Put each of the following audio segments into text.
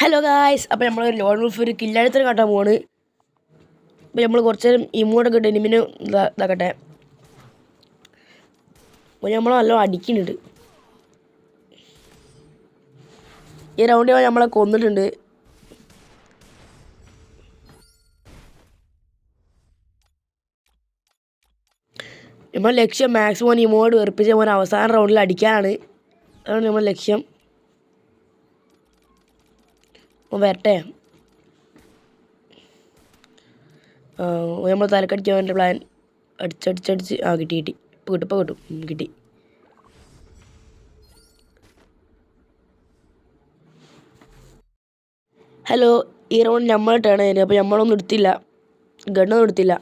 Hello guys, അപ്പോൾ നമ്മൾ loan wolf ഒരു കില്ലാഴത്തിന് കാട്ടാൻ പോവാണ്. അപ്പോൾ നമ്മൾ കുറച്ച് നേരം ഇമോട്ടൊക്കെ ഇട്ട് എനിമിനെ ഇതാക്കട്ടെ. അപ്പോൾ നമ്മൾ നല്ല അടിക്കുന്നുണ്ട്. ഈ റൗണ്ട് നമ്മളെ കൊന്നിട്ടുണ്ട്. നമ്മുടെ ലക്ഷ്യം മാക്സിമം ഇമോട്ട് വെറുപ്പിച്ച് നമ്മൾ അവസാന റൗണ്ടിൽ അടിക്കാനാണ്. അതാണ് നമ്മുടെ ലക്ഷ്യം. വരട്ടെ. നമ്മൾ തലക്കടിക്കാൻ വേണ്ടി പ്ലാൻ അടിച്ചടിച്ചടിച്ച് കിട്ടി ഇപ്പോൾ കിട്ടും കിട്ടി. ഹലോ, ഈ റൗണ്ട് നമ്മൾ ടേൺ ചെയ്യുന്നത്. അപ്പോൾ നമ്മളൊന്നും എടുത്തില്ല, ഗണ്ണൊന്നും എടുത്തില്ല.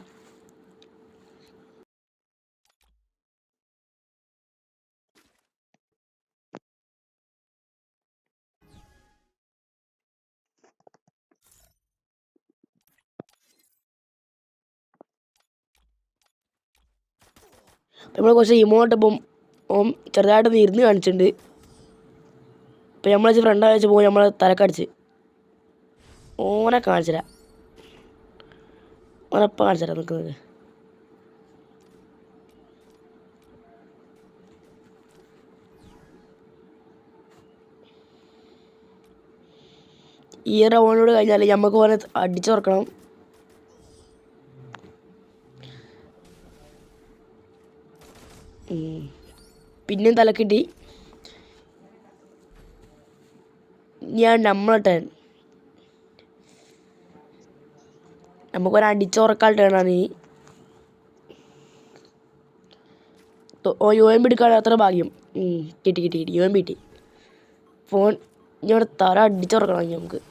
നമ്മൾ കുറച്ച് ഇമോട്ട് ഇപ്പം ചെറുതായിട്ടൊന്ന് ഇരുന്ന് കാണിച്ചിട്ടുണ്ട്. ഇപ്പം നമ്മൾ വെച്ച് ഫ്രണ്ട് വെച്ച് പോകും നമ്മൾ തലക്കടിച്ച് ഓനെ കാണിച്ചുതരാം. ഓനെപ്പം കാണിച്ചുതരാം നിൽക്കുന്നത്. ഈ റൗണ്ടോട് കഴിഞ്ഞാൽ നമുക്ക് ഓനെ അടിച്ചുറക്കണം. പിന്നെയും തലക്കിട്ടി. ഞാൻ നമ്മളെ ടേൺ. നമുക്കൊരു അടിച്ചുറക്കാൾ ടേണാണ് ഈ യു എം എടുക്കാൻ അത്ര ഭാഗ്യം. കിട്ടി യു എം കിട്ടി. ഫോൺ ഇനി അവിടെ തല അടിച്ചുറക്കണം നമുക്ക്.